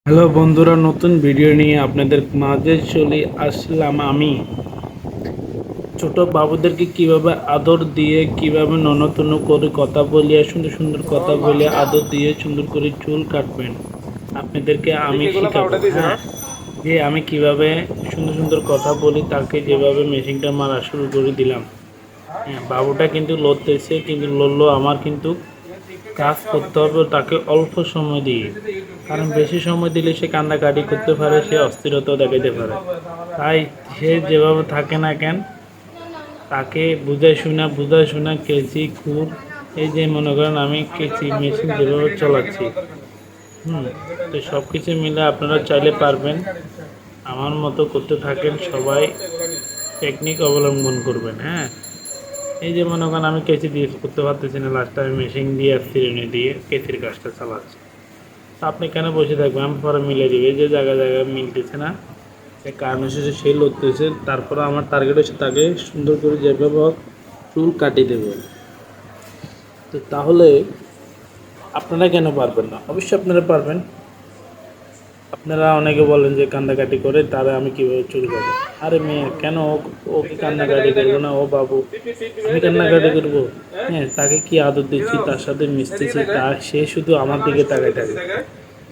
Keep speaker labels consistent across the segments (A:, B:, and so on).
A: Hello বন্ধুরা, নতুন video নিয়ে আপনাদের মাঝে চলে আসলাম আমি। ছোট বাবুদেরকে কিভাবে আদর দিয়ে, কিভাবে ননতন্ন করে কথা বলিয়ে, সুন্দর সুন্দর কথা বলে আদর দিয়ে সুন্দর করে চুল কাটবেন আপনাদেরকে আমি শিখাবো। হ্যাঁ, যে আমি কিভাবে সুন্দর সুন্দর কথা বলি, তাকে যেভাবে মেশিনটা মারা শুরু করে দিলাম। হ্যাঁ, বাবুটা কিন্তু লড়তেছে, কিন্তু লড়লো আমার কিন্তু কাজ করতে হবে তাকে অল্প সময় দিয়ে। কারণ বেশি সময় দিলে সে কান্নাকাটি করতে পারে, সে অস্থিরতা দেখাতে পারে। তাই সে যেভাবে থাকে না কেন, তাকে বুঝাই শোনা কেচি খুর, এই যে মনে করেন আমি কেচি মেশিন যেভাবে চালাচ্ছি। তো সব কিছু মিলে আপনারা চাইলে পারবেন। আমার মতো করতে থাকেন সবাই, টেকনিক অবলম্বন করবেন। হ্যাঁ, এই যে মনে করেন আমি কেচি দিয়ে করতে পারতেছি না, লাস্টে আমি মেশিন দিয়ে আর চিরুনি দিয়ে কেচির কাজটা চালাচ্ছি। তা আপনি কেন বসে থাকবেন? আমি পরে মিলে দিবে, যে জায়গায় জায়গায় মিলতেছে না, সে কারণ শেষে সে লড়তেছে। তারপরে আমার টার্গেট হচ্ছে তাকে সুন্দর করে যেভাবে হোক চুল কাটিয়ে দেবে। তো তাহলে আপনারা কেন পারবেন না? অবশ্যই আপনারা পারবেন। আপনারা অনেকে বলেন যে কান্দাকাটি করে, তারা আমি কীভাবে চুল কাটি। আরে মেয়ে, কেন ওকে কান্নাকাটি করবো না? ও বাবু, আমি কান্নাকাটি করবো? হ্যাঁ, তাকে কি আদর দিচ্ছি, তার সাথে মিশতেছি, সে শুধু আমার দিকে তাকায় থাকে।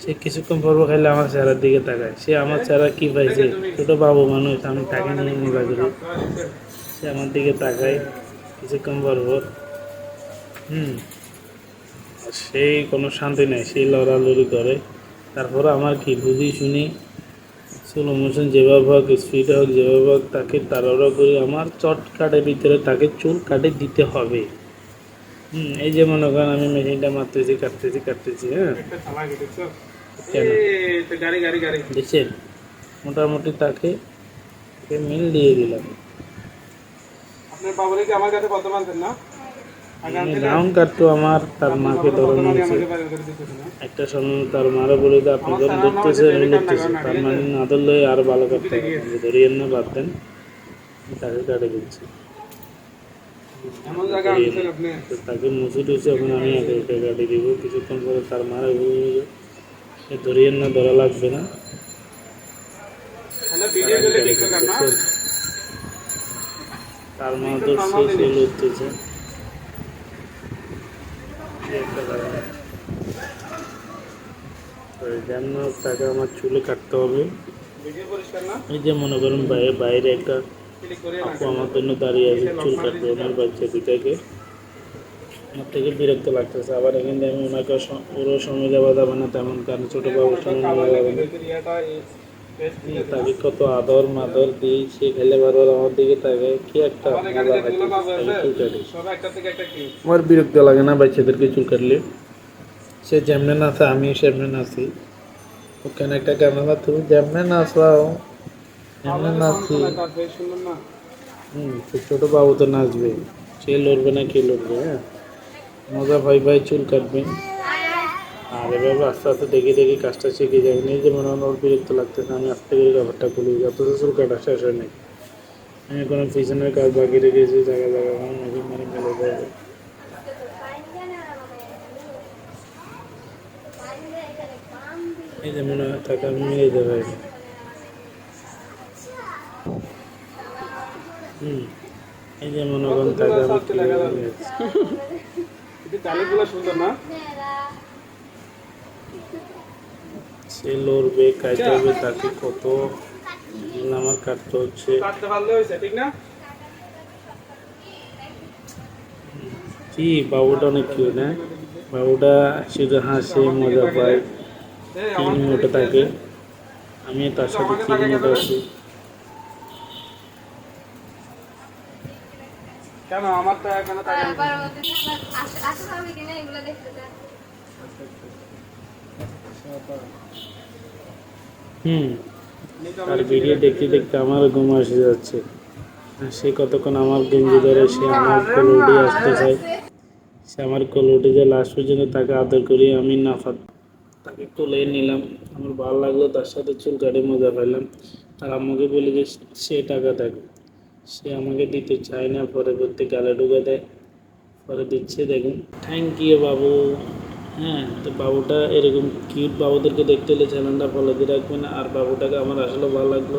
A: সে কিছুক্ষণ পর খাইলে আমার চেহারার দিকে তাকায়। সে আমার চেহারা কি পাইছে? ছোট বাবু মানুষ, আমি তাকে নিয়ে মজা করি। সে আমার দিকে তাকায় কিছুক্ষণ পর। হুম সেই কোনো শান্তি নেই, সেই লড়ালড়ি করে। তারপরে আমার কি বুঝি শুনি স্লো মোশন যেভাবে হোক, স্পিড হোক, যেভাবে হোক তাকে তাড়াহুড়ো করে আমার চটকাটের ভিতরে তাকে চুল কাটে দিতে হবে। এই যে মনে করেন আমি মেশিনটা মারতেছি, কাটতেছি। হ্যাঁ, কেন দেখছেন? মোটামুটি তাকে মিল দিয়ে দিলাম।
B: আপনার বাবুরে কি আমার কাছে কত মানতেন না?
A: রাউন্ড কাটতো আমার, তার মাকে ধরানো হয়েছে। একটা সময় তার মারা বলে যে আপনি যখন ধরতেছে লড়তেছে, তার মানে না ধরলে আরো ভালো কাটতে হবে, আপনি ধরিয়েন না, বাদ দেন, তাকে কাটে দিচ্ছি। তো তাকে মুছে টুছে এখন আমি একে একে কাটে দিব। কিছুক্ষণ পরে তার মারা বলবে সে ধরিয়েন না, ধরা লাগবে না, তার মা ধরছে, সে লড়তেছে। যেমন তাকে আমার চুলে কাটতে হবে। এই যে মনে করেন বাইরে একটা আপু আমার জন্য দাঁড়িয়ে আছে, চুল কাটবে ওনার বাচ্চা দুটাকে। আমার থেকে বিরক্ত লাগতেছে। আবার এখানে আমি ওনাকে পুরো সময় দেওয়া যাবে না তেমন, কারণ ছোটো বাবুর সময় নেওয়া যাবে না। তাকে কত আদর মাদর দিই, সে খেলে বারবার আমার দিকে তাকে কি একটা মজা পাইতেছে চুল কাটে। আমার বিরক্ত লাগে না বাচ্চাদেরকে চুল কাটলে? সে যেমনে নাচে আমি সেমনে নাচি। ওখানে একটা ক্যামেরা, তুমি যেমনে নাচাও এমনে নাচি। তো ছোটো বাবু তো নাচবে, সে লড়বে না, কে লড়বে? হ্যাঁ, মজা ভাই চুল কাটবেন। আর এভাবে আস্তে আস্তে দেখে দেখে কাজটা শিখে যাবেন। এই যে মনে হয় ওর বিরক্ত লাগতেছে, আমি আস্তে করে ব্যাপারটা খুলি, অথচ চুল কাটা শেষ হয় নাই। আমি কোনো পিছনের কাজ বাকি রেখেছি, জায়গায় জায়গায় আমার মেশিন মেরে মেলে দেবে। এই যে মনে হয় তাকে আমি মেরে দেবো। এই যে মনে করেন তাকে আমি
B: সুন্দর না?
A: সে লড়বে, কাটতে হবে, তাকে কত আমার কাটতে হচ্ছে।
B: ঠিক না?
A: কি বাবুটা অনেক কিউট। হ্যাঁ, বাবুটা শুধু হাসে, মজা পায়, তিন মোটে থাকে। আমি তার সাথে তিন মোটে আছি।
B: কেন আমার তো এখানে তাকে
A: আর ভিডিও দেখতে দেখতে আমারও ঘুম এসে যাচ্ছে। সে কতক্ষণ আমার গেঞ্জি ধরে, সে আমার কোলে উঠে আসতে চায়, সে আমার কোলে উঠে যায়। লাস্ট পর্যন্ত তাকে আদর করি আমি, নাফাত তাকে কোলে নিলাম। আমার ভালো লাগলো, তার সাথে চুল কাটে মজা পাইলাম। আর আম্মুকে বলি যে সে টাকা দেয়, সে আমাকে দিতে চায় না, পরে করতে গালে ঢুকে দেয়, পরে দিচ্ছে। দেখুন, থ্যাংক ইউ বাবু। হ্যাঁ, তো বাবুটা এরকম কিউট বাবুদেরকে দেখতে হলে চ্যানেলটা ফলো দিয়ে রাখবেন। আর বাবুটাকে আমার আসলে ভালো লাগলো।